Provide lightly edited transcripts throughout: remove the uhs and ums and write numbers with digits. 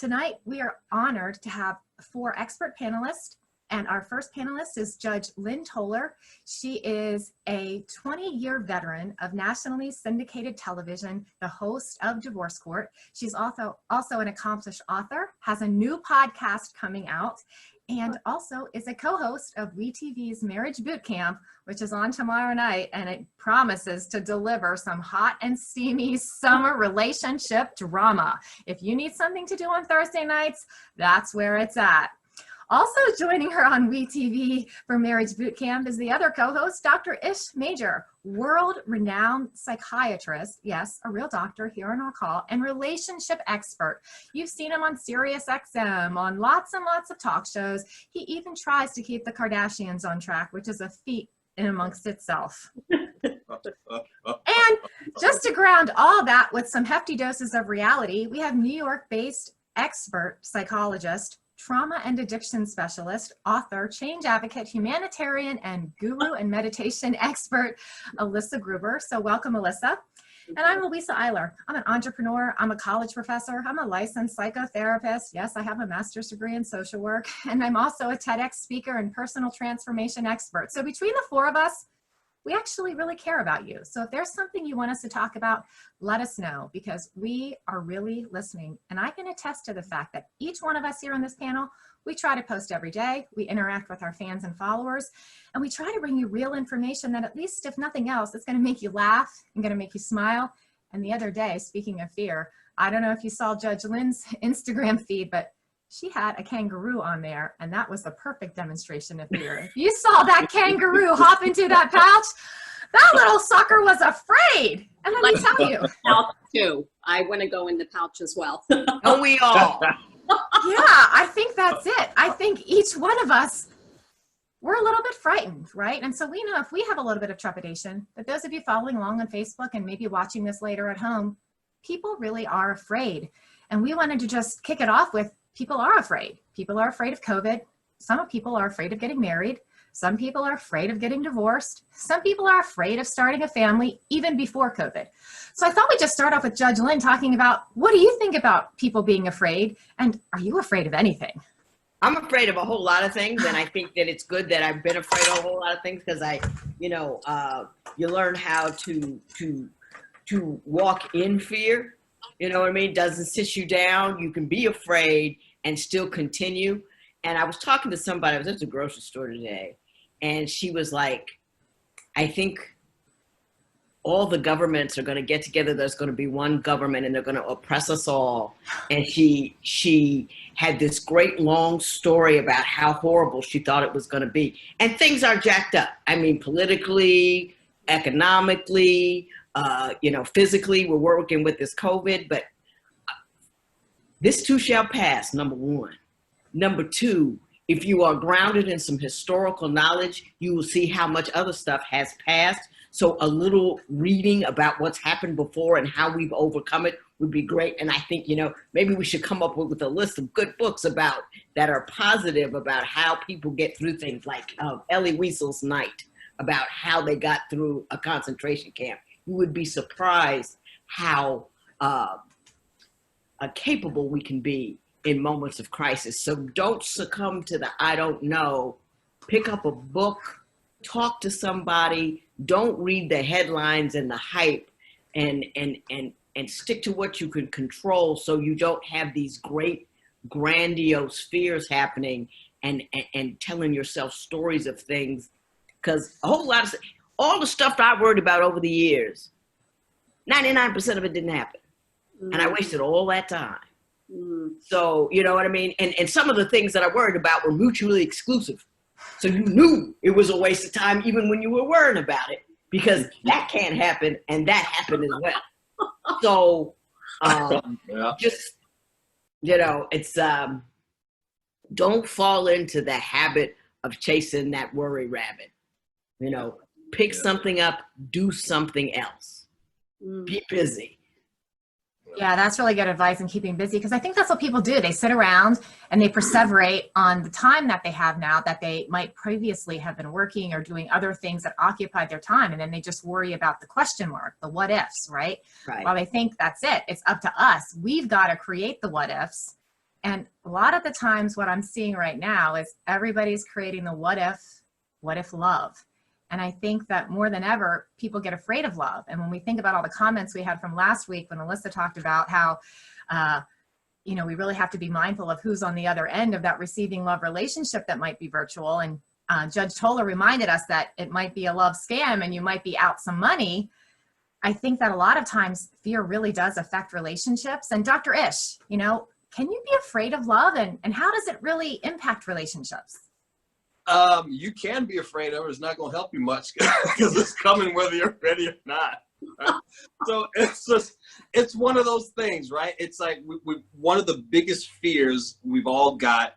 Tonight, we are honored to have 4 expert panelists, and our first panelist is Judge Lynn Toler. She is a 20-year veteran of nationally syndicated television, the host of Divorce Court. She's also an accomplished author, has a new podcast coming out, and also is a co-host of WeTV's Marriage Boot Camp, which is on tomorrow night, and it promises to deliver some hot and steamy summer relationship drama. If you need something to do on Thursday nights, that's where it's at. Also joining her on WeTV for Marriage Boot Camp is the other co-host, Dr. Ish Major, world-renowned psychiatrist, yes, a real doctor here on our call, and relationship expert. You've seen him on Sirius XM, on lots and lots of talk shows. He even tries to keep the Kardashians on track, which is a feat in amongst itself. And just to ground all that with some hefty doses of reality, we have New York-based expert psychologist, trauma and addiction specialist, author, change advocate, humanitarian, and guru and meditation expert, Alyssa Gruber. So welcome, Alyssa. And I'm Louisa Eyler. I'm an entrepreneur. I'm a college professor. I'm a licensed psychotherapist. Yes, I have a master's degree in social work. And I'm also a TEDx speaker and personal transformation expert. So between the 4 of us, we actually really care about you. So if there's something you want us to talk about, let us know, because we are really listening. And I can attest to the fact that each one of us here on this panel, we try to post every day. We interact with our fans and followers, and we try to bring you real information that, at least if nothing else, it's going to make you laugh and going to make you smile. And the other day, speaking of fear, I don't know if you saw Judge Lynn's Instagram feed, but she had a kangaroo on there, and that was the perfect demonstration of fear. If you saw that kangaroo hop into that pouch, that little sucker was afraid. And let me tell you. Pouch too. I want to go in the pouch as well. Oh, we all. Yeah, I think that's it. I think each one of us, we're a little bit frightened, right? And so we know if we have a little bit of trepidation, but those of you following along on Facebook and maybe watching this later at home, people really are afraid. And we wanted to just kick it off with, people are afraid. People are afraid of COVID. Some people are afraid of getting married. Some people are afraid of getting divorced. Some people are afraid of starting a family even before COVID. So I thought we'd just start off with Judge Lynn talking about, what do you think about people being afraid? And are you afraid of anything? I'm afraid of a whole lot of things, and I think that it's good that I've been afraid of a whole lot of things, because you learn how to walk in fear. You know what I mean? Doesn't sit you down. You can be afraid and still continue. And I was talking to somebody, I was at the grocery store today, and she was like, I think all the governments are going to get together. There's going to be one government, and they're going to oppress us all. And she had this great long story about how horrible she thought it was going to be. And things are jacked up. I mean, politically, economically, physically, we're working with this COVID, but this too shall pass, number 1. Number 2, if you are grounded in some historical knowledge, you will see how much other stuff has passed. So a little reading about what's happened before and how we've overcome it would be great. And I think, maybe we should come up with a list of good books that are positive about how people get through things, like Elie Wiesel's Night, about how they got through a concentration camp. You would be surprised how capable we can be in moments of crisis. So don't succumb to the I don't know. Pick up a book, talk to somebody. Don't read the headlines and the hype, and stick to what you can control, so you don't have these great grandiose fears happening and telling yourself stories of things. Because a whole lot of all the stuff I worried about over the years, 99% of it didn't happen. And I wasted all that time. So, you know what I mean? And some of the things that I worried about were mutually exclusive. So you knew it was a waste of time even when you were worrying about it, because that can't happen and that happened as well. So it's don't fall into the habit of chasing that worry rabbit. Pick something up, do something else. Be busy. Yeah, that's really good advice in keeping busy, because I think that's what people do. They sit around and they perseverate on the time that they have now that they might previously have been working or doing other things that occupied their time. And then they just worry about the question mark, the what ifs, right? Right. While they think that's it, it's up to us. We've got to create the what ifs And a lot of the times what I'm seeing right now is everybody's creating the what if love. And I think that more than ever, people get afraid of love. And when we think about all the comments we had from last week, when Alyssa talked about how, we really have to be mindful of who's on the other end of that receiving love relationship that might be virtual. And Judge Toler reminded us that it might be a love scam and you might be out some money. I think that a lot of times fear really does affect relationships. And Dr. Ish, can you be afraid of love, and how does it really impact relationships? You can be afraid of it. It's not going to help you much because it's coming whether you're ready or not. Right? So it's one of those things, right? It's like one of the biggest fears we've all got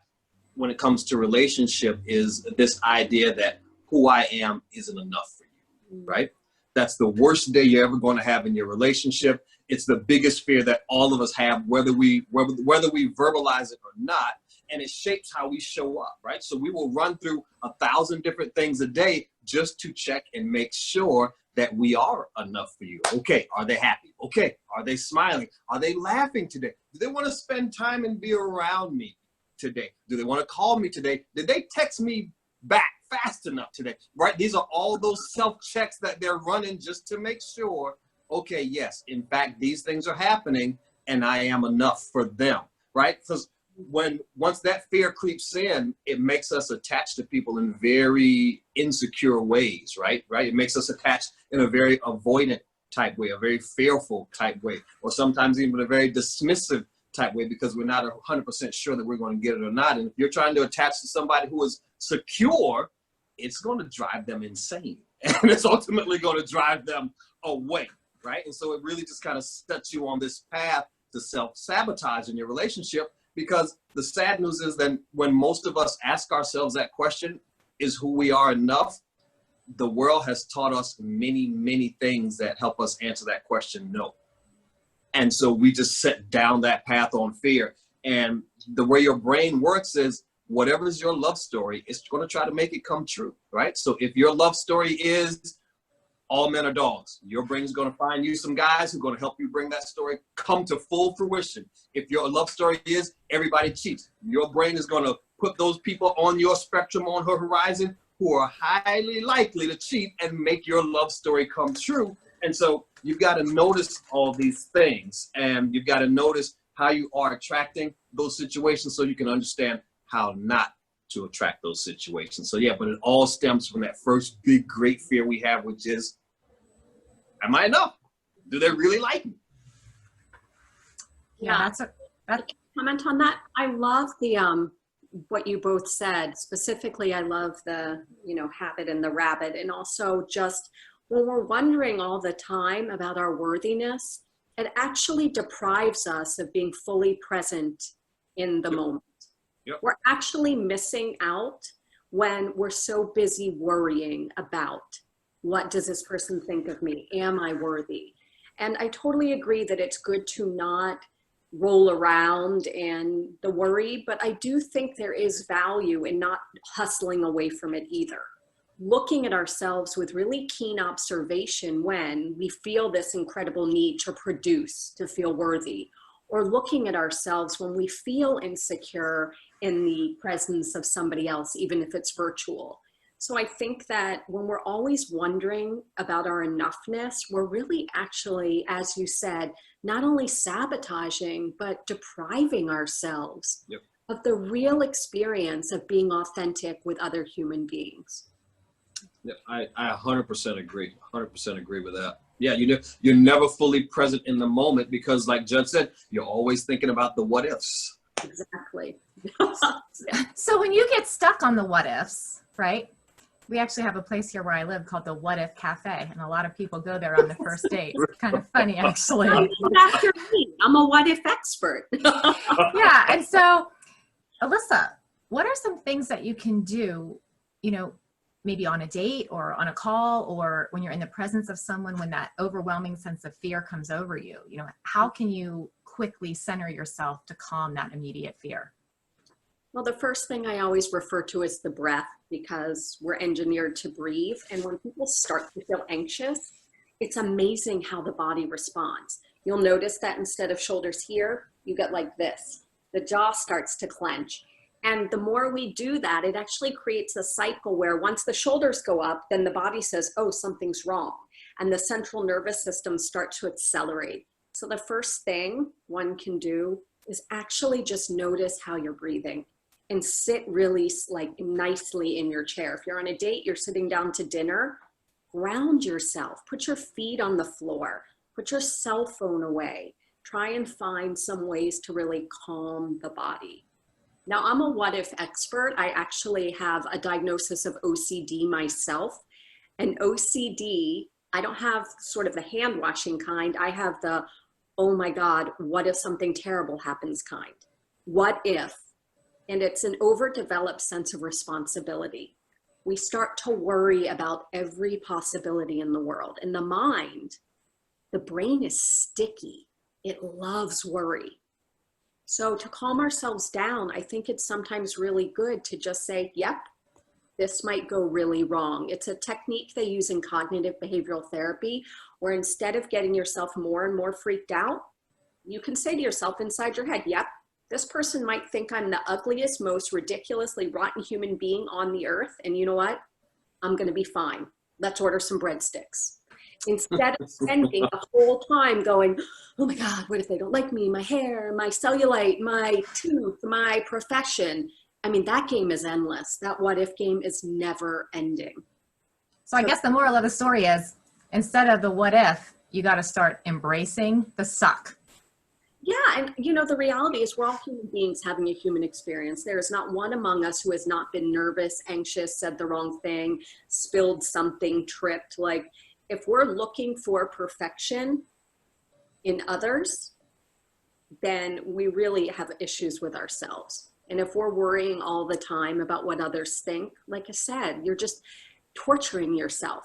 when it comes to relationship is this idea that who I am isn't enough for you, right? That's the worst day you're ever going to have in your relationship. It's the biggest fear that all of us have, whether we verbalize it or not, and it shapes how we show up, right? So we will run through 1,000 different things a day just to check and make sure that we are enough for you. Okay, are they happy? Okay, are they smiling? Are they laughing today? Do they want to spend time and be around me today? Do they want to call me today? Did they text me back fast enough today, right? These are all those self-checks that they're running just to make sure, okay, yes, in fact, these things are happening and I am enough for them, right? Because once that fear creeps in, it makes us attached to people in very insecure ways, right? It makes us attached in a very avoidant type way, a very fearful type way, or sometimes even a very dismissive type way because we're not 100% sure that we're going to get it or not. And if you're trying to attach to somebody who is secure, it's going to drive them insane. And it's ultimately going to drive them away, right? And so it really just kind of sets you on this path to self-sabotage in your relationship, because the sad news is that when most of us ask ourselves that question, is who we are enough? The world has taught us many, many things that help us answer that question, no. And so we just set down that path on fear. And the way your brain works is whatever is your love story, it's going to try to make it come true, right? So if your love story is all men are dogs, your brain is going to find you some guys who are going to help you bring that story come to full fruition. If your love story is everybody cheats, your brain is going to put those people on your spectrum on her horizon who are highly likely to cheat and make your love story come true. And so you've got to notice all these things, and you've got to notice how you are attracting those situations so you can understand how not to attract those situations. So yeah, but it all stems from that first big, great fear we have, which is, am I enough? Do they really like me? Yeah, Comment on that. I love the what you both said. Specifically, I love the habit and the rabbit, and also just when we're wondering all the time about our worthiness, it actually deprives us of being fully present in the moment. Yep. We're actually missing out when we're so busy worrying about what does this person think of me? Am I worthy? And I totally agree that it's good to not roll around in the worry, but I do think there is value in not hustling away from it either. Looking at ourselves with really keen observation when we feel this incredible need to produce, to feel worthy, or looking at ourselves when we feel insecure in the presence of somebody else, even if it's virtual. So I think that when we're always wondering about our enoughness, we're really actually, as you said, not only sabotaging, but depriving ourselves of the real experience of being authentic with other human beings. Yeah, I 100% agree. 100% agree with that. Yeah, you're never fully present in the moment because, like Judd said, you're always thinking about the what ifs. Exactly. So when you get stuck on the what ifs, right? We actually have a place here where I live called the What If Cafe, and a lot of people go there on the first date. It's kind of funny, actually. After me, I'm a what if expert. Yeah, and so, Alyssa, what are some things that you can do, maybe on a date or on a call or when you're in the presence of someone when that overwhelming sense of fear comes over you? How can you quickly center yourself to calm that immediate fear? Well, the first thing I always refer to is the breath, because we're engineered to breathe. And when people start to feel anxious, it's amazing how the body responds. You'll notice that instead of shoulders here, you get like this. the jaw starts to clench. And the more we do that, it actually creates a cycle where once the shoulders go up, then the body says, oh, something's wrong. And the central nervous system starts to accelerate. So the first thing one can do is actually just notice how you're breathing and sit really like nicely in your chair. If you're on a date, you're sitting down to dinner, ground yourself, put your feet on the floor, put your cell phone away. Try and find some ways to really calm the body. Now, I'm a what if expert. I actually have a diagnosis of OCD myself. And OCD, I don't have sort of the hand washing kind. I have the, oh my God, what if something terrible happens kind? What if? And it's an overdeveloped sense of responsibility. We start to worry about every possibility in the world. And the mind, the brain is sticky. It loves worry. So to calm ourselves down, I think it's sometimes really good to just say, yep, this might go really wrong. It's a technique they use in cognitive behavioral therapy, where instead of getting yourself more and more freaked out, you can say to yourself inside your head, yep, this person might think I'm the ugliest, most ridiculously rotten human being on the earth. And you know what? I'm going to be fine. Let's order some breadsticks. Instead of spending the whole time going, oh my God, what if they don't like me? My hair, my cellulite, my tooth, my profession. I mean, that game is endless. That what if game is never ending. So I guess the moral of the story is, instead of the what if, you got to start embracing the suck. Yeah, and you know, the reality is we're all human beings having a human experience. There is not one among us who has not been nervous, anxious, said the wrong thing, spilled something, tripped. Like, if we're looking for perfection in others, then we really have issues with ourselves. And if we're worrying all the time about what others think, like I said, you're just torturing yourself,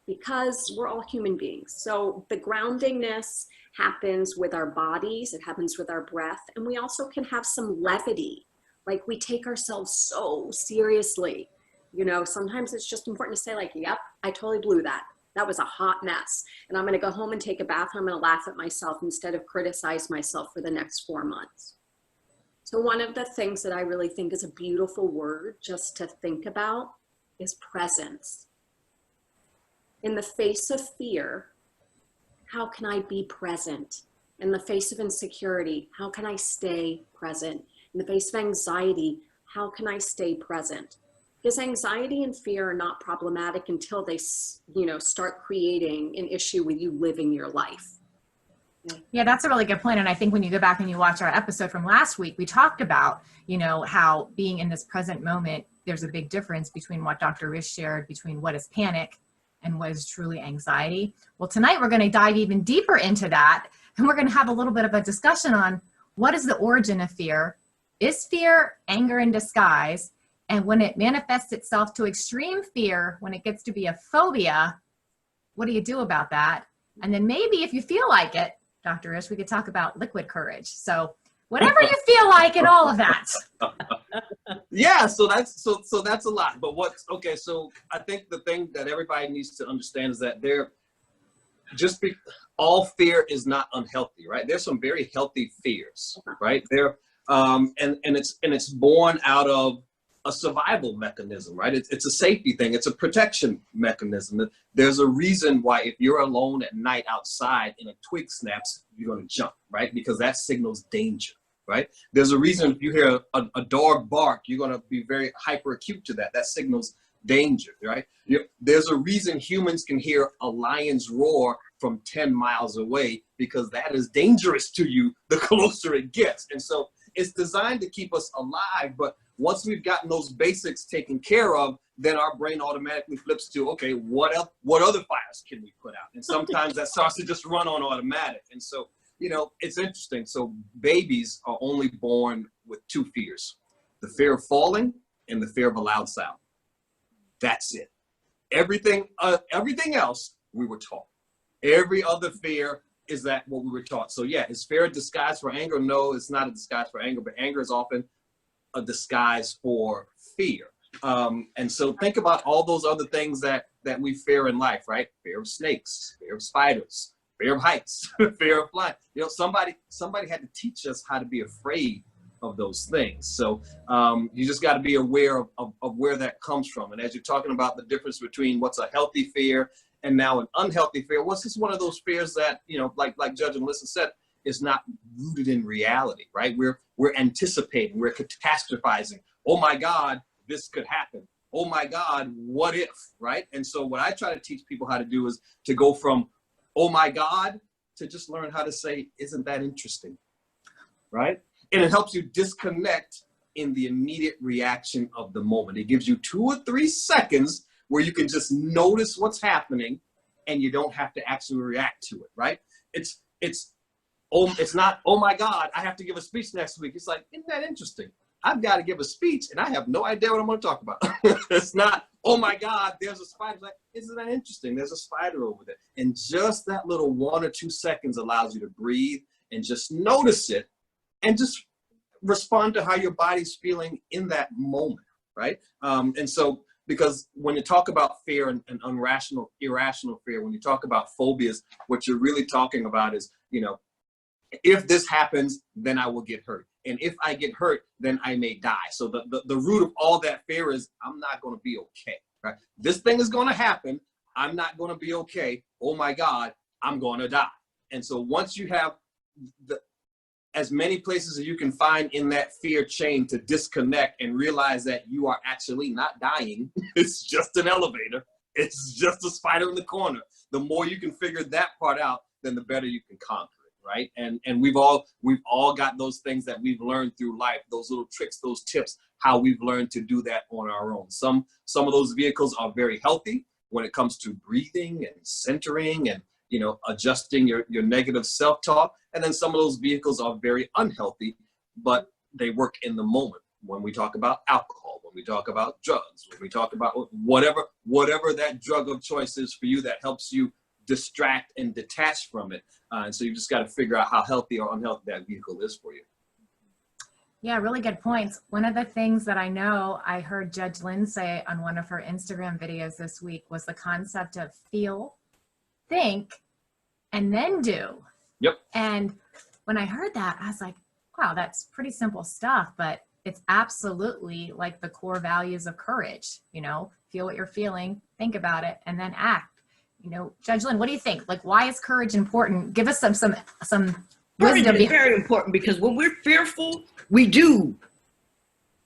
because we're all human beings. So the groundingness happens with our bodies, it happens with our breath, and we also can have some levity. Like, we take ourselves so seriously. You know, sometimes it's just important to say like, yep, I totally blew that. That was a hot mess. And I'm going to go home and take a bath. And I'm going to laugh at myself instead of criticize myself for the next 4 months. So one of the things that I really think is a beautiful word just to think about is presence. In the face of fear, how can I be present? In the face of insecurity, how can I stay present? In the face of anxiety, how can I stay present? Because anxiety and fear are not problematic until they, you know, start creating an issue with you living your life. Yeah, that's a really good point. And I think when you go back and you watch our episode from last week, we talked about, you know, how being in this present moment, there's a big difference between what Dr. Rish shared between what is panic and what is truly anxiety. Well, tonight we're going to dive even deeper into that. And we're going to have a little bit of a discussion on what is the origin of fear? Is fear anger in disguise? And when it manifests itself to extreme fear, when it gets to be a phobia, what do you do about that? And then maybe if you feel like it, Dr. Ish, we could talk about liquid courage. So whatever you feel like and all of that. Yeah, so that's a lot. But okay, so I think the thing that everybody needs to understand is that all fear is not unhealthy, right? There's some very healthy fears, right? And it's born out of a survival mechanism, right? It's a safety thing. It's a protection mechanism. There's a reason why if you're alone at night outside and a twig snaps, you're going to jump, right? Because that signals danger, right? There's a reason if you hear a dog bark, you're going to be very hyper acute to that. That signals danger, right? There's a reason humans can hear a lion's roar from 10 miles away, because that is dangerous to you the closer it gets. And so it's designed to keep us alive, but once we've gotten those basics taken care of, then our brain automatically flips to, okay, what other fires can we put out? And sometimes that starts to just run on automatic. And so, you know, it's interesting. So babies are only born with two fears: the fear of falling and the fear of a loud sound. That's it. Everything else we were taught. Every other fear is that what we were taught. So yeah, is fear a disguise for anger? No, it's not a disguise for anger, but anger is often a disguise for fear. And so think about all those other things that we fear in life, right? Fear of snakes, fear of spiders, fear of heights, fear of flying. You know, somebody had to teach us how to be afraid of those things. So you just got to be aware of where that comes from. And as you're talking about the difference between what's a healthy fear and now an unhealthy fear, what's this one of those fears that, you know, like Judge Alyssa said, is not rooted in reality, right? We're anticipating, we're catastrophizing. Oh my God, this could happen. Oh my God, what if, right? And so what I try to teach people how to do is to go from, oh my God, to just learn how to say, isn't that interesting, right? And it helps you disconnect in the immediate reaction of the moment. It gives you 2 or 3 seconds where you can just notice what's happening and you don't have to actually react to it, right? It's not, oh my God, I have to give a speech next week. It's like, isn't that interesting? I've got to give a speech and I have no idea what I'm going to talk about. It's not, oh my God, there's a spider. It's like, isn't that interesting? There's a spider over there. And just that little 1 or 2 seconds allows you to breathe and just notice it and just respond to how your body's feeling in that moment, right? And so, because when you talk about fear and irrational fear, when you talk about phobias, what you're really talking about is, you know, if this happens, then I will get hurt. And if I get hurt, then I may die. So the root of all that fear is, I'm not going to be okay, right? This thing is going to happen. I'm not going to be okay. Oh my God, I'm going to die. And so once you have as many places as you can find in that fear chain to disconnect and realize that you are actually not dying, it's just an elevator. It's just a spider in the corner. The more you can figure that part out, then the better you can conquer it, right? And we've all got those things that we've learned through life, those little tricks, those tips, how we've learned to do that on our own. Some of those vehicles are very healthy when it comes to breathing and centering and, you know, adjusting your negative self-talk. And then some of those vehicles are very unhealthy, but they work in the moment. When we talk about alcohol, when we talk about drugs, when we talk about whatever that drug of choice is for you that helps you distract and detach from it. And so you just got to figure out how healthy or unhealthy that vehicle is for you. Yeah, really good points. One of the things that I know I heard Judge Lynn say on one of her Instagram videos this week was the concept of feel, think, and then do. Yep. And when I heard that, I was like, wow, that's pretty simple stuff, but it's absolutely like the core values of courage. You know, feel what you're feeling, think about it, and then act. You know, Judge Lynn, what do you think? Like, why is courage important? Give us some Courage wisdom. is very important because when we're fearful, we do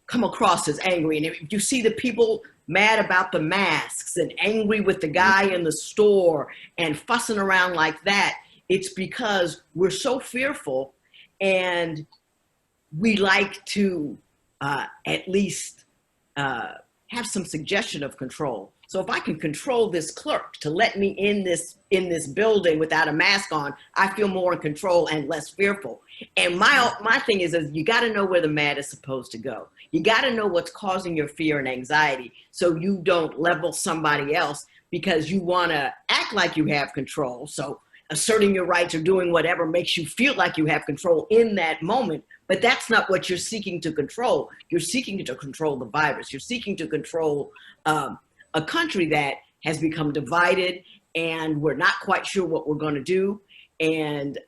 come across as angry. And if you see the people mad about the masks and angry with the guy in the store and fussing around like that, it's because we're so fearful and we like to at least have some suggestion of control. So if I can control this clerk to let me in this building without a mask on, I feel more in control and less fearful. And my thing is you got to know where the mad is supposed to go. You got to know what's causing your fear and anxiety so you don't level somebody else because you want to act like you have control. So asserting your rights or doing whatever makes you feel like you have control in that moment. But that's not what you're seeking to control. You're seeking to control the virus. You're seeking to control a country that has become divided and we're not quite sure what we're going to do. And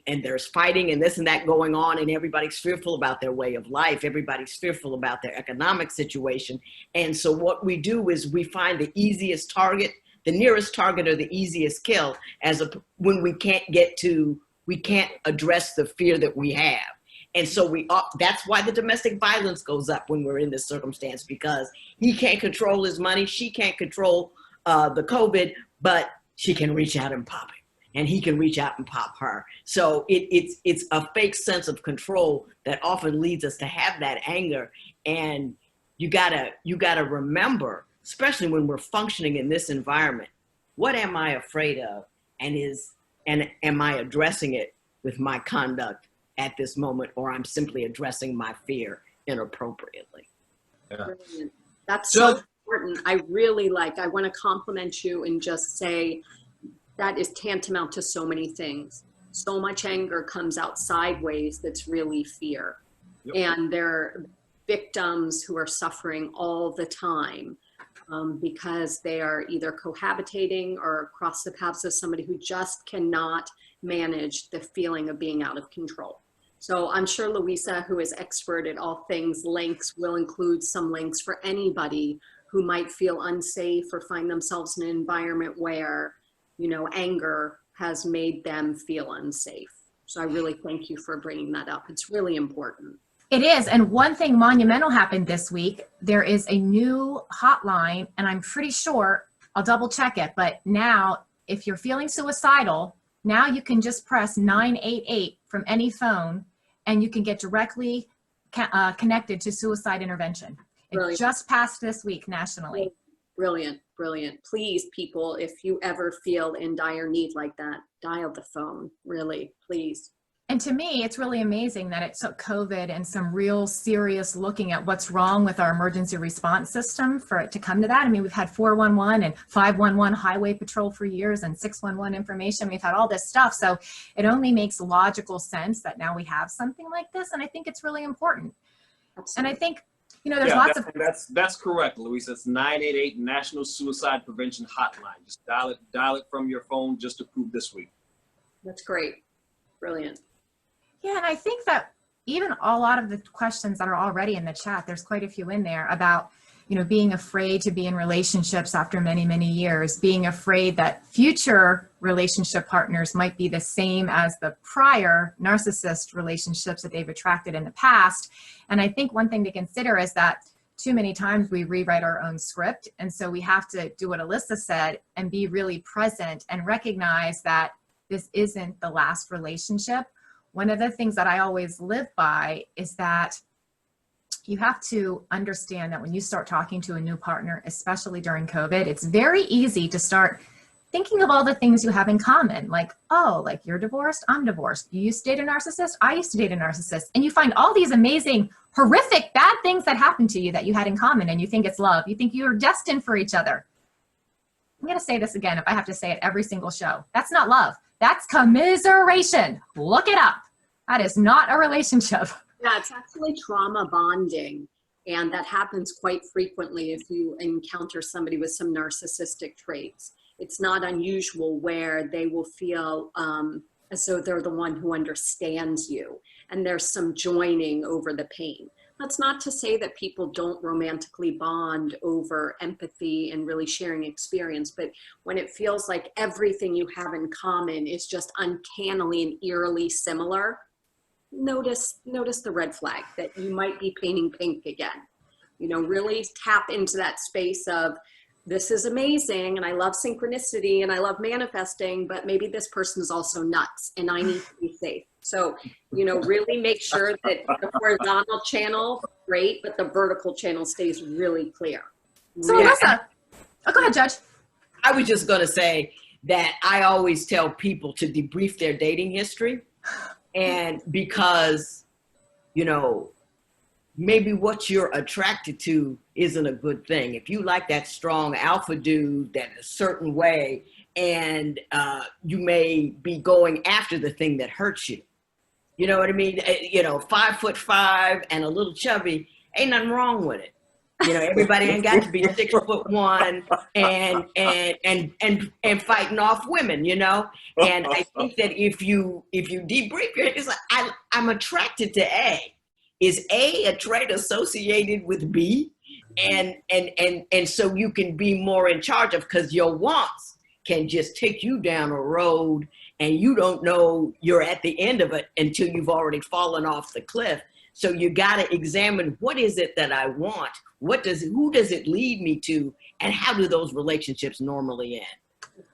there's fighting and this and that going on and everybody's fearful about their way of life. Everybody's fearful about their economic situation. And so what we do is we find the easiest target, the nearest target or the easiest kill when we can't address the fear that we have. And so that's why the domestic violence goes up when we're in this circumstance, because he can't control his money. She can't control the COVID, but she can reach out and pop him and he can reach out and pop her. So it's a fake sense of control that often leads us to have that anger. And you gotta remember, especially when we're functioning in this environment, what am I afraid of? And am I addressing it with my conduct at this moment, or I'm simply addressing my fear inappropriately? Yeah. Brilliant. That's so important. I want to compliment you and just say that is tantamount to so many things. So much anger comes out sideways that's really fear. Yep. And there are victims who are suffering all the time because they are either cohabitating or across the paths of somebody who just cannot manage the feeling of being out of control. So I'm sure Louisa, who is expert at all things links, will include some links for anybody who might feel unsafe or find themselves in an environment where, you know, anger has made them feel unsafe. So I really thank you for bringing that up. It's really important. It is. And one thing monumental happened this week. There is a new hotline, and I'm pretty sure, I'll double check it, but now if you're feeling suicidal, now you can just press 988 from any phone and you can get directly connected to suicide intervention. It just passed this week nationally. Brilliant, brilliant. Please, people, if you ever feel in dire need like that, dial the phone, really, please. And to me, it's really amazing that it took COVID and some real serious looking at what's wrong with our emergency response system for it to come to that. I mean, we've had 411 and 511 highway patrol for years and 611 information. We've had all this stuff. So it only makes logical sense that now we have something like this. And I think it's really important. Absolutely. And I think, you know, there's lots of... That's correct, Louisa. It's 988 National Suicide Prevention Hotline. Just dial it from your phone just to prove this week. That's great. Brilliant. Yeah, and I think that even a lot of the questions that are already in the chat, there's quite a few in there about, you know, being afraid to be in relationships after many, many years, being afraid that future relationship partners might be the same as the prior narcissist relationships that they've attracted in the past. And I think one thing to consider is that too many times we rewrite our own script. And so we have to do what Alyssa said and be really present and recognize that this isn't the last relationship. One of the things that I always live by is that you have to understand that when you start talking to a new partner, especially during COVID, it's very easy to start thinking of all the things you have in common. Like, oh, like you're divorced, I'm divorced. You used to date a narcissist, I used to date a narcissist. And you find all these amazing, horrific, bad things that happened to you that you had in common, and you think it's love. You think you're destined for each other. I'm going to say this again if I have to say it every single show. That's not love. That's commiseration. Look it up. That is not a relationship. Yeah, it's actually trauma bonding. And that happens quite frequently if you encounter somebody with some narcissistic traits. It's not unusual where they will feel as though they're the one who understands you. And there's some joining over the pain. That's not to say that people don't romantically bond over empathy and really sharing experience, but when it feels like everything you have in common is just uncannily and eerily similar, notice the red flag that you might be painting pink again. You know, really tap into that space of, this is amazing and I love synchronicity and I love manifesting, but maybe this person is also nuts and I need to be safe. So, you know, really make sure that the horizontal channel, great, but the vertical channel stays really clear. So Alyssa, oh, go ahead, Judge. I was just going to say that I always tell people to debrief their dating history. And because, you know, maybe what you're attracted to isn't a good thing. If you like that strong alpha dude that a certain way, and you may be going after the thing that hurts you. You know what I mean? You know, 5'5" and a little chubby, ain't nothing wrong with it. You know, everybody ain't got to be 6'1" and fighting off women, you know? And I think that if you debrief your, it's like, I'm attracted to A. Is A a trait associated with B? And so you can be more in charge of, because your wants can just take you down a road and you don't know you're at the end of it until you've already fallen off the cliff. So you got to examine, what is it that I want? Who does it lead me to? And how do those relationships normally end?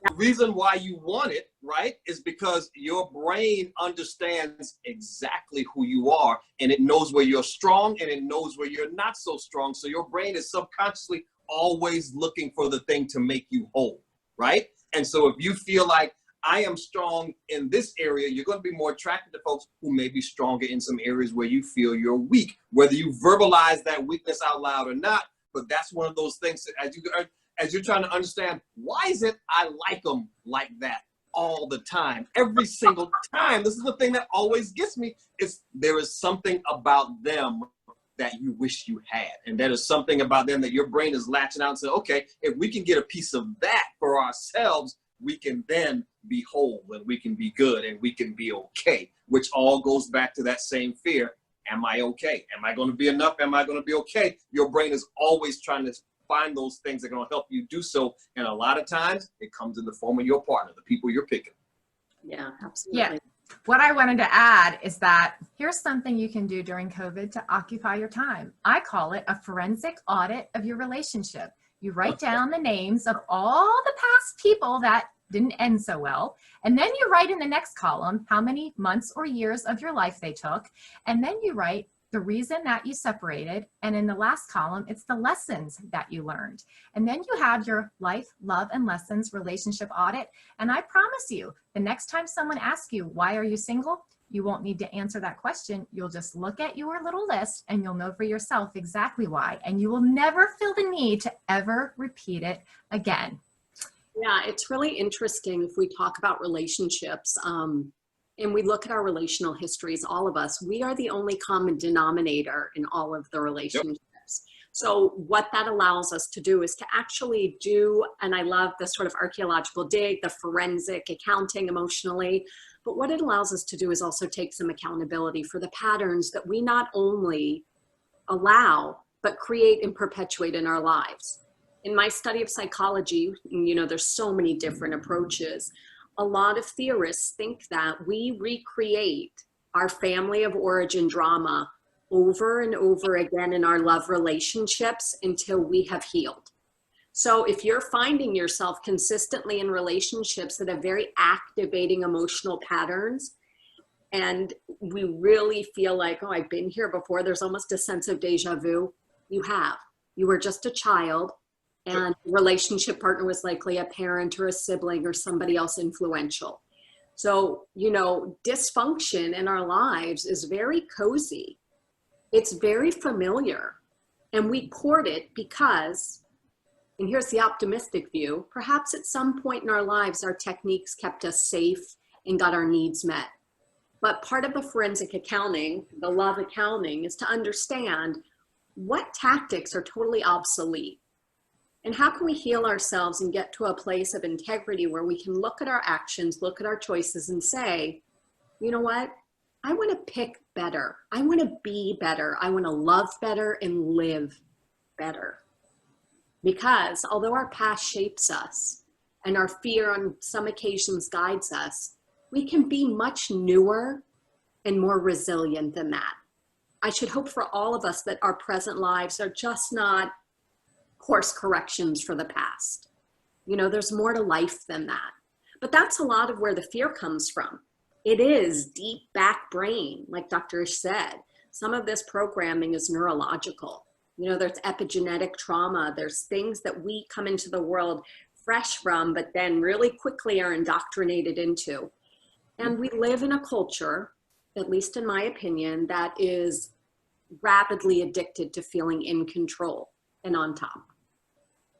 The reason why you want it, right, is because your brain understands exactly who you are, and it knows where you're strong and it knows where you're not so strong. So your brain is subconsciously always looking for the thing to make you whole, right? And so if you feel like, I am strong in this area, you're going to be more attracted to folks who may be stronger in some areas where you feel you're weak, whether you verbalize that weakness out loud or not. But that's one of those things that as you're trying to understand, why is it I like them like that all the time, every single time? This is the thing that always gets me, is there is something about them that you wish you had. And there is something about them that your brain is latching out and saying, okay, if we can get a piece of that for ourselves, we can then be whole and we can be good and we can be okay, which all goes back to that same fear. Am I okay? Am I going to be enough? Am I going to be okay? Your brain is always trying to find those things that are going to help you do so. And a lot of times it comes in the form of your partner, the people you're picking. Yeah, absolutely. Yeah. What I wanted to add is that here's something you can do during COVID to occupy your time. I call it a forensic audit of your relationship. You write down the names of all the past people that didn't end so well. And then you write in the next column how many months or years of your life they took. And then you write the reason that you separated. And in the last column, it's the lessons that you learned. And then you have your life, love, and lessons relationship audit. And I promise you, the next time someone asks you, why are you single? You won't need to answer that question. You'll just look at your little list and you'll know for yourself exactly why. And you will never feel the need to ever repeat it again. Yeah, it's really interesting if we talk about relationships and we look at our relational histories, all of us, we are the only common denominator in all of the relationships. Yep. So what that allows us to do is to actually do, and I love the sort of archaeological dig, the forensic accounting emotionally, but what it allows us to do is also take some accountability for the patterns that we not only allow, but create and perpetuate in our lives. In my study of psychology, you know, there's so many different approaches. A lot of theorists think that we recreate our family of origin drama over and over again in our love relationships until we have healed. So if you're finding yourself consistently in relationships that have very activating emotional patterns, and we really feel like, oh, I've been here before, there's almost a sense of deja vu. You have. You were just a child. And the relationship partner was likely a parent or a sibling or somebody else influential. So, you know, dysfunction in our lives is very cozy. It's very familiar. And we court it because, and here's the optimistic view, perhaps at some point in our lives, our techniques kept us safe and got our needs met. But part of the forensic accounting, the love accounting, is to understand what tactics are totally obsolete. And how can we heal ourselves and get to a place of integrity where we can look at our actions, look at our choices and say, you know what? I want to pick better. I want to be better. I want to love better and live better. Because although our past shapes us and our fear on some occasions guides us, we can be much newer and more resilient than that. I should hope for all of us that our present lives are just not course corrections for the past. You know, there's more to life than that. But that's a lot of where the fear comes from. It is deep back brain, like Dr. Ish said. Some of this programming is neurological. You know, there's epigenetic trauma. There's things that we come into the world fresh from, but then really quickly are indoctrinated into. And we live in a culture, at least in my opinion, that is rapidly addicted to feeling in control and on top.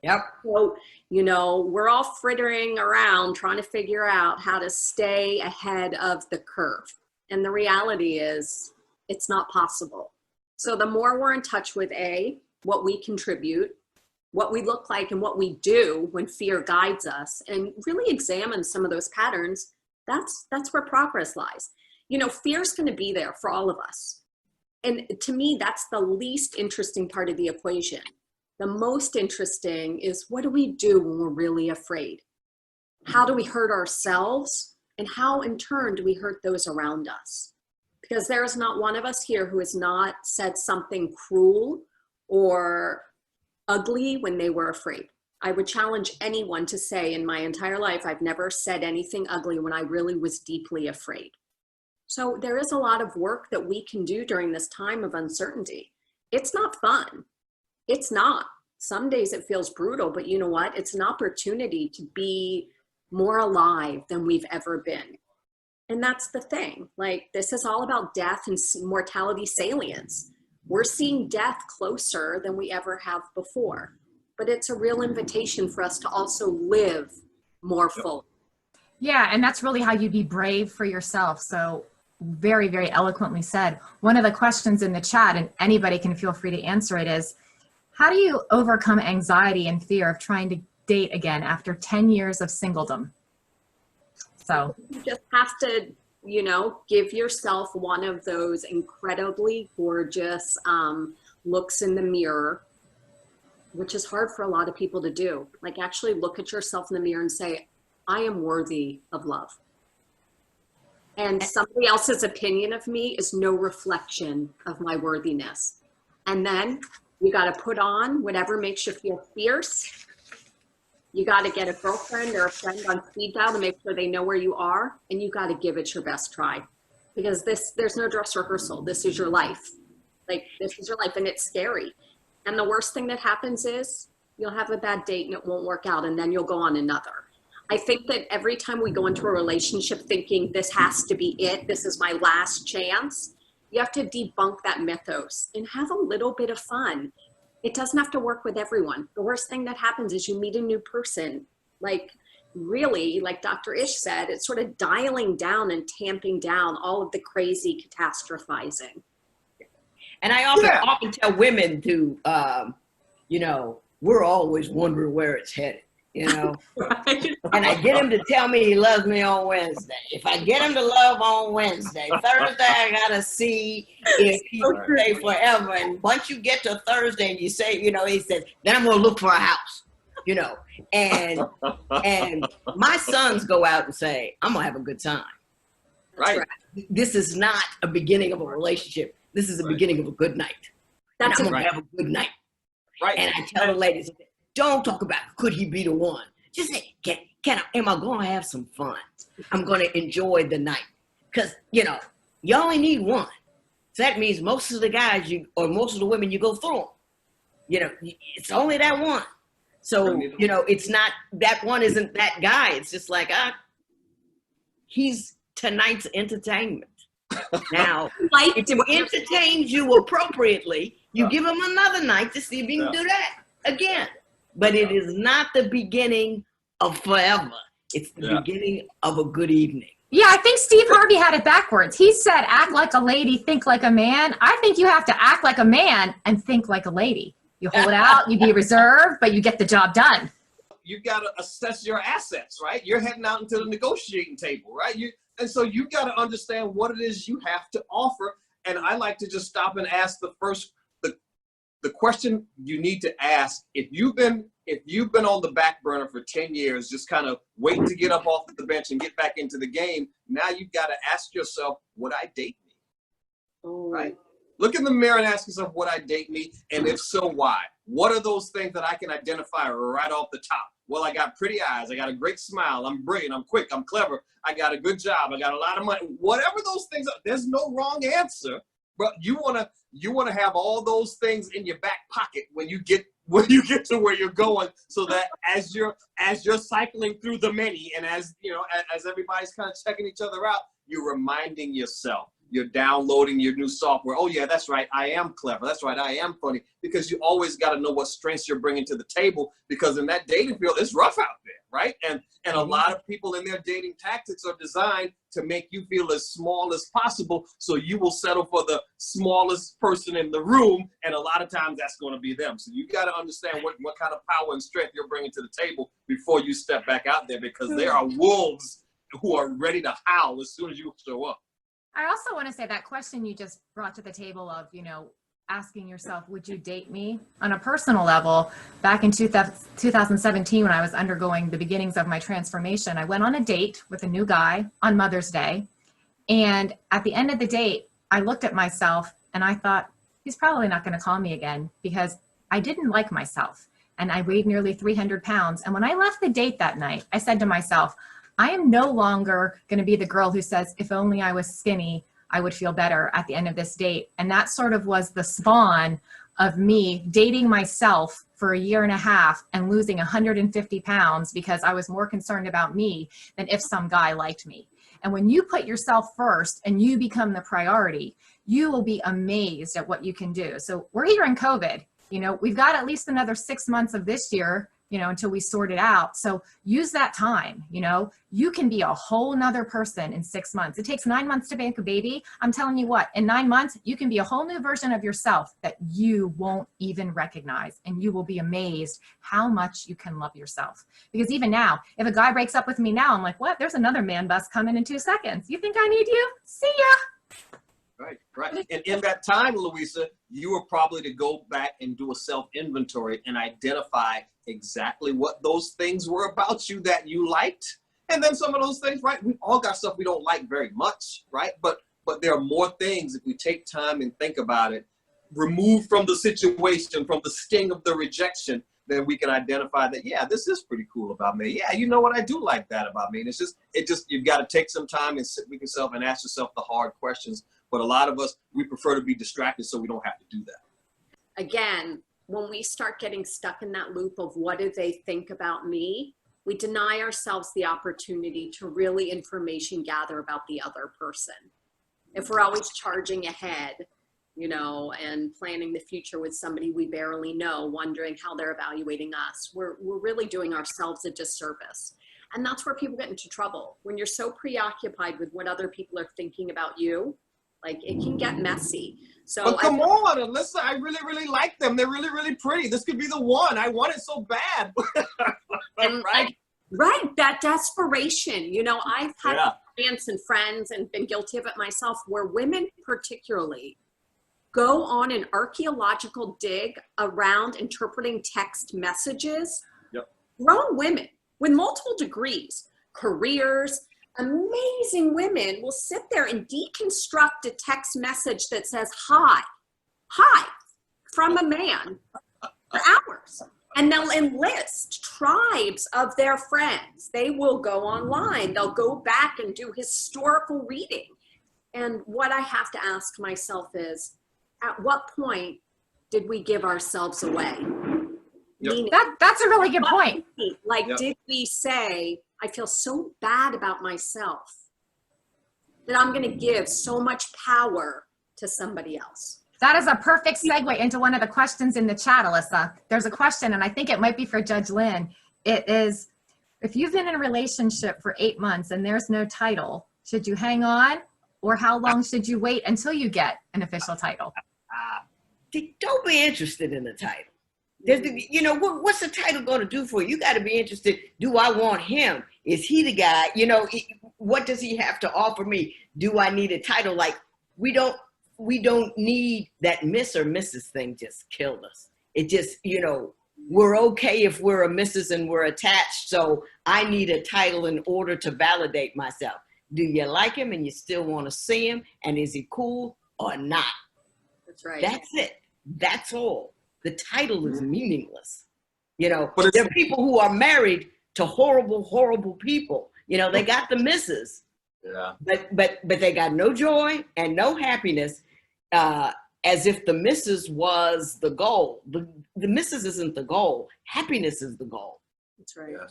Yep. So, you know, we're all frittering around trying to figure out how to stay ahead of the curve. And the reality is it's not possible. So the more we're in touch with what we contribute, what we look like and what we do when fear guides us and really examine some of those patterns, that's where progress lies. You know, fear's going to be there for all of us. And to me, that's the least interesting part of the equation. The most interesting is what do we do when we're really afraid? How do we hurt ourselves? And how in turn do we hurt those around us? Because there is not one of us here who has not said something cruel or ugly when they were afraid. I would challenge anyone to say in my entire life, I've never said anything ugly when I really was deeply afraid. So there is a lot of work that we can do during this time of uncertainty. It's not fun. It's not. Some days it feels brutal, but you know what? It's an opportunity to be more alive than we've ever been. And that's the thing. Like, this is all about death and mortality salience. We're seeing death closer than we ever have before. But it's a real invitation for us to also live more fully. Yeah, and that's really how you be brave for yourself. So very, very eloquently said. One of the questions in the chat, and anybody can feel free to answer it, is how do you overcome anxiety and fear of trying to date again after 10 years of singledom? So You just have to, you know, give yourself one of those incredibly gorgeous looks in the mirror, which is hard for a lot of people to do. Like actually look at yourself in the mirror and say, I am worthy of love. And somebody else's opinion of me is no reflection of my worthiness. And then you got to put on whatever makes you feel fierce. You got to get a girlfriend or a friend on speed dial to make sure they know where you are. And you got to give it your best try, because there's no dress rehearsal. This is your life. Like, this is your life, and it's scary. And the worst thing that happens is you'll have a bad date and it won't work out, and then you'll go on another. I think that every time we go into a relationship thinking this has to be it, this is my last chance, you have to debunk that mythos and have a little bit of fun. It doesn't have to work with everyone. The worst thing that happens is you meet a new person. Like, really, like Dr. Ish said, it's sort of dialing down and tamping down all of the crazy catastrophizing. And I often tell women to, you know, we're always wondering where it's headed, you know. Right? And I get him to tell me he loves me on Wednesday. If I get him to love on Wednesday, Thursday I gotta see if he will stay forever. And once you get to Thursday and you say, you know, he says, then I'm gonna look for a house, you know. And my sons go out and say, I'm gonna have a good time. Right. This is not a beginning of a relationship. This is the beginning of a good night. That's and I'm gonna have a good night. Right. And I tell the ladies, don't talk about could he be the one. Just say, am I gonna have some fun? I'm gonna enjoy the night. Cause you know, you only need one. So that means most of the guys or most of the women you go through them. You know, it's only that one. So, you know, it's not, that one isn't that guy. It's just like, he's tonight's entertainment. Now, if he entertains you appropriately, you give him another night to see if he can do that again. But it is not the beginning of forever. It's the beginning of a good evening. yeah, I think Steve Harvey had it backwards. He said, act like a lady, think like a man. I think you have to act like a man and think like a lady. You hold out, you be reserved, but you get the job done. You got to assess your assets, right? You're heading out into the negotiating table, right? And so you got to understand what it is you have to offer. And I like to just stop and ask the question you need to ask. If you've been on the back burner for 10 years, just kind of waiting to get up off the bench and get back into the game, now you've got to ask yourself, would I date me? Right? Look in the mirror and ask yourself, would I date me? And if so, why? What are those things that I can identify right off the top? Well, I got pretty eyes. I got a great smile. I'm brilliant. I'm quick. I'm clever. I got a good job. I got a lot of money. Whatever those things are, there's no wrong answer. But you wanna have all those things in your back pocket when you get to where you're going, so that as you're cycling through the many, and as you know, as everybody's kind of checking each other out, you're reminding yourself. You're downloading your new software. Oh yeah, that's right. I am clever. That's right. I am funny. Because you always got to know what strengths you're bringing to the table. Because in that dating field, it's rough out there, right? And a lot of people in their dating tactics are designed to make you feel as small as possible. So you will settle for the smallest person in the room, and a lot of times that's going to be them. So you got to understand what kind of power and strength you're bringing to the table before you step back out there. Because there are wolves who are ready to howl as soon as you show up. I also want to say that question you just brought to the table of, you know, asking yourself, would you date me? On a personal level, back in 2017, when I was undergoing the beginnings of my transformation, I went on a date with a new guy on Mother's Day. And at the end of the date, I looked at myself and I thought, he's probably not going to call me again, because I didn't like myself. And I weighed nearly 300 pounds. And when I left the date that night, I said to myself, I am no longer going to be the girl who says, if only I was skinny, I would feel better at the end of this date. And that sort of was the spawn of me dating myself for a year and a half and losing 150 pounds because I was more concerned about me than if some guy liked me. And when you put yourself first and you become the priority, you will be amazed at what you can do. So we're here in COVID. You know, we've got at least another 6 months of this year until we sort it out. So use that time. You can be a whole nother person in 6 months. It takes 9 months to make a baby. I'm telling you what, in 9 months, you can be a whole new version of yourself that you won't even recognize. And you will be amazed how much you can love yourself. Because even now, if a guy breaks up with me now, I'm like, what? There's another man bus coming in 2 seconds. You think I need you? See ya. Right. And in that time, Louisa, you were probably to go back and do a self-inventory and identify exactly what those things were about you that you liked. And then some of those things, right? We all got stuff we don't like very much, right? But there are more things if we take time and think about it, remove from the situation, from the sting of the rejection, then we can identify that, yeah, this is pretty cool about me. Yeah, you know what? I do like that about me. And it's just, you've got to take some time and sit with yourself and ask yourself the hard questions. But a lot of us, we prefer to be distracted so we don't have to do that. Again, when we start getting stuck in that loop of what do they think about me, we deny ourselves the opportunity to really information gather about the other person. If we're always charging ahead, and planning the future with somebody we barely know, wondering how they're evaluating us, we're really doing ourselves a disservice. And that's where people get into trouble. When you're so preoccupied with what other people are thinking about you, like it can get messy. So but come on, Alyssa, I really, really like them. They're really, really pretty. This could be the one. I want it so bad. Right, that desperation. I've had clients and friends and been guilty of it myself, where women particularly go on an archaeological dig around interpreting text messages. Yep. Grown women with multiple degrees, careers, amazing women will sit there and deconstruct a text message that says hi from a man for hours. And they'll enlist tribes of their friends. They will go online. They'll go back and do historical reading. And what I have to ask myself is, at what point did we give ourselves away? Yep. That's a really good point. Did we say, I feel so bad about myself that I'm going to give so much power to somebody else? That is a perfect segue into one of the questions in the chat, Alyssa. There's a question, and I think it might be for Judge Lynn. It is, if you've been in a relationship for 8 months and there's no title, should you hang on, or how long should you wait until you get an official title? Don't be interested in the title. What's the title going to do for you? You got to be interested. Do I want him? Is he the guy? What does he have to offer me? Do I need a title? Like, we don't need that Miss or Mrs. thing. Just killed us. It just, we're okay if we're a Mrs. and we're attached. So I need a title in order to validate myself. Do you like him and you still want to see him? And is he cool or not? That's right. That's it. That's all. The title is meaningless. But there are people who are married to horrible, horrible people. They got the misses. Yeah. But they got no joy and no happiness, as if the misses was the goal. The misses isn't the goal. Happiness is the goal. That's right. Yeah.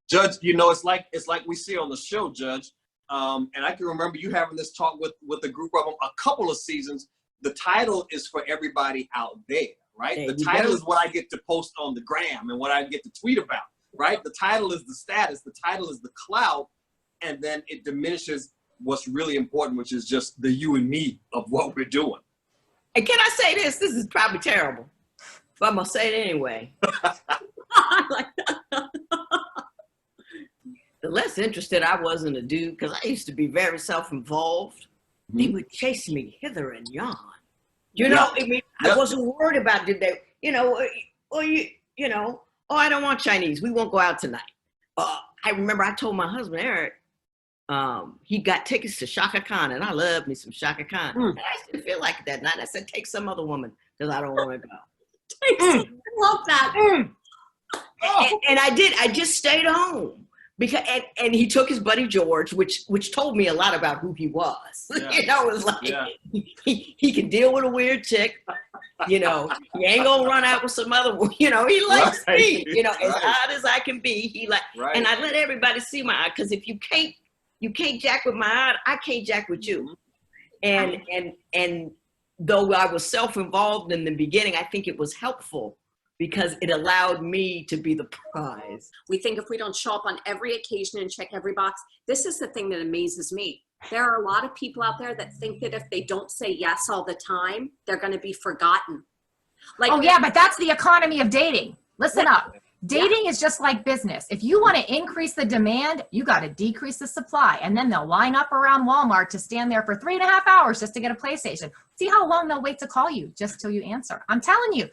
Judge, it's like we see on the show, Judge. And I can remember you having this talk with a group of them a couple of seasons. The title is for everybody out there, right? The title is what I get to post on the gram and what I get to tweet about, right? The title is the status. The title is the clout. And then it diminishes what's really important, which is just the you and me of what we're doing. And can I say this? This is probably terrible, but I'm going to say it anyway. The less interested I was in a dude, because I used to be very self-involved, they would chase me hither and yon. I wasn't worried about, did they, oh, I don't want Chinese. We won't go out tonight. I remember I told my husband, Eric, he got tickets to Shaka Khan, and I love me some Shaka Khan. And I didn't feel like it that night. I said, take some other woman, because I don't want to go. I love that. And I did. I just stayed home. Because and he took his buddy George, which told me a lot about who he was. Yeah. It was like he can deal with a weird chick. He ain't gonna run out with some other one. He likes me. As odd as I can be, he like. Right. And I let everybody see my eye, because if you can't jack with my eye, I can't jack with you. And though I was self-involved in the beginning, I think it was helpful because it allowed me to be the prize. We think if we don't show up on every occasion and check every box, this is the thing that amazes me. There are a lot of people out there that think that if they don't say yes all the time, they're going to be forgotten. Like, oh yeah, but that's the economy of dating. Listen up. Dating is just like business. If you want to increase the demand, you got to decrease the supply. And then they'll line up around Walmart to stand there for 3.5 hours just to get a PlayStation. See how long they'll wait to call you just till you answer. I'm telling you,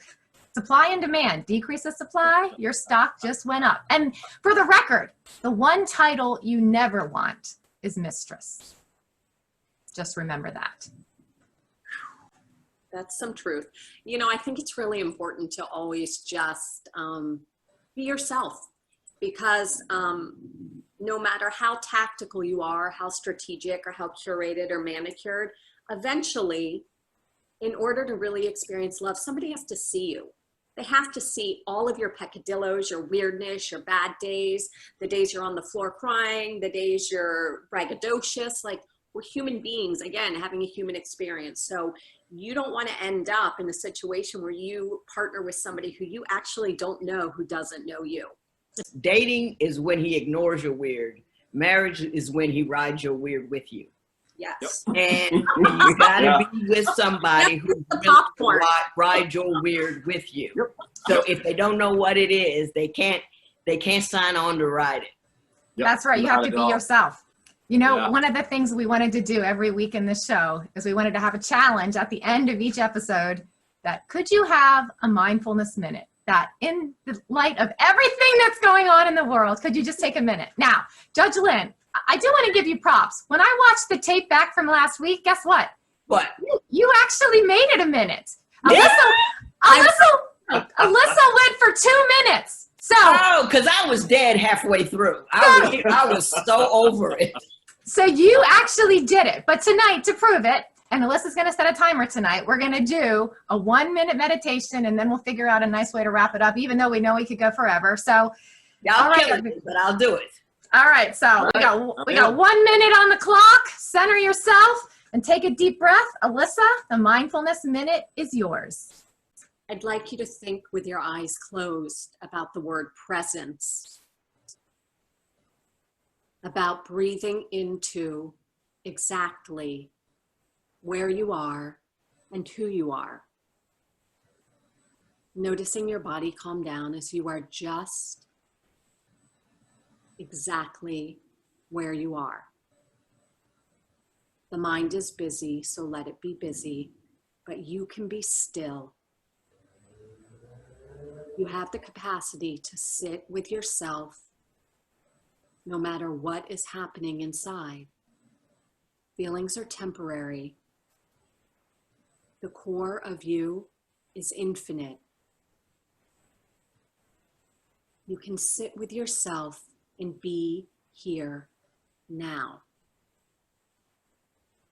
supply and demand, decrease the supply, your stock just went up. And for the record, the one title you never want is mistress. Just remember that. That's some truth. You know, I think it's really important to always just be yourself, because no matter how tactical you are, how strategic or how curated or manicured, eventually, in order to really experience love, somebody has to see you. They have to see all of your peccadillos, your weirdness, your bad days, the days you're on the floor crying, the days you're braggadocious. Like, we're human beings, again, having a human experience. So you don't want to end up in a situation where you partner with somebody who you actually don't know, who doesn't know you. Dating is when he ignores your weird. Marriage is when he rides your weird with you. Yes. And you gotta be with somebody who's willing to ride your weird with you. So if they don't know what it is, they can't sign on to ride it. That's right. You have to be yourself. You know, one of the things we wanted to do every week in this show is we wanted to have a challenge at the end of each episode that could you have a mindfulness minute, that in the light of everything that's going on in the world, could you just take a minute? Now, Judge Lynn, I do want to give you props. When I watched the tape back from last week, guess what? What? You actually made it a minute. Yeah. Alyssa went for 2 minutes. So, oh, because I was dead halfway through. I was so over it. So you actually did it. But tonight, to prove it, and Alyssa's going to set a timer tonight, we're going to do a 1-minute meditation, and then we'll figure out a nice way to wrap it up, even though we know we could go forever. So, y'all kill it, but I'll do it. All right. So we got 1 minute on the clock. Center yourself and take a deep breath. Alyssa, the mindfulness minute is yours. I'd like you to think with your eyes closed about the word presence, about breathing into exactly where you are and who you are. Noticing your body calm down as you are just exactly where you are. The mind is busy, so let it be busy, but you can be still. You have the capacity to sit with yourself no matter what is happening inside. Feelings are temporary. The core of you is infinite. You can sit with yourself and be here now.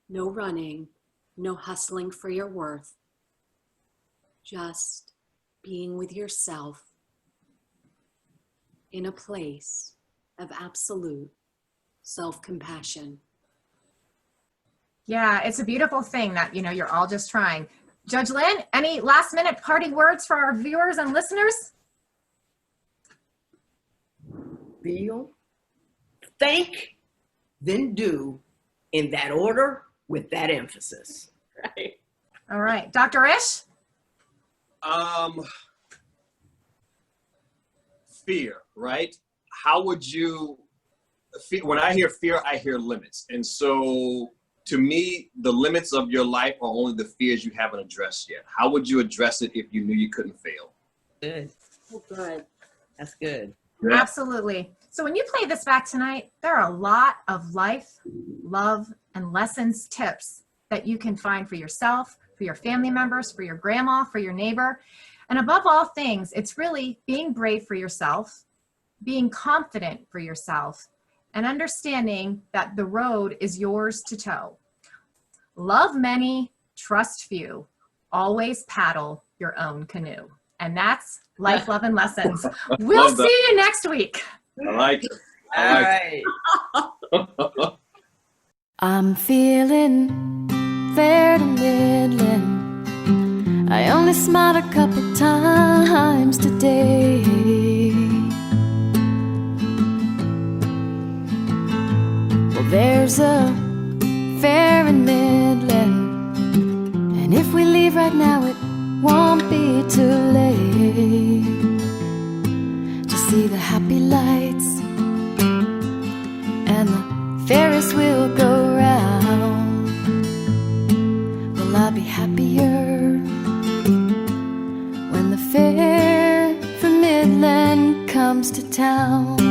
No running, no hustling for your worth. Just being with yourself in a place of absolute self-compassion. Yeah, it's a beautiful thing that, you know, you're all just trying. Judge Lynn, any last minute parting words for our viewers and listeners? Feel, think, then do, in that order with that emphasis. Right. All right. Dr. Ish? Fear, right? How would you, when I hear fear, I hear limits. And so to me, the limits of your life are only the fears you haven't addressed yet. How would you address it if you knew you couldn't fail? Good. Oh, good. That's good. Yeah. Absolutely. So when you play this back tonight, there are a lot of life, love, and lessons, tips that you can find for yourself, for your family members, for your grandma, for your neighbor. And above all things, it's really being brave for yourself, being confident for yourself, and understanding that the road is yours to tow. Love many, trust few. Always paddle your own canoe. And that's life, love, and lessons. We'll see you next week. I like it. All right. I'm feeling fair to middling. I only smiled a couple times today. Well, there's a fair in Midland, and if we leave right now it won't be too late to see the happy lights and the Ferris wheel go round. Will I be happier when the fair from Midland comes to town?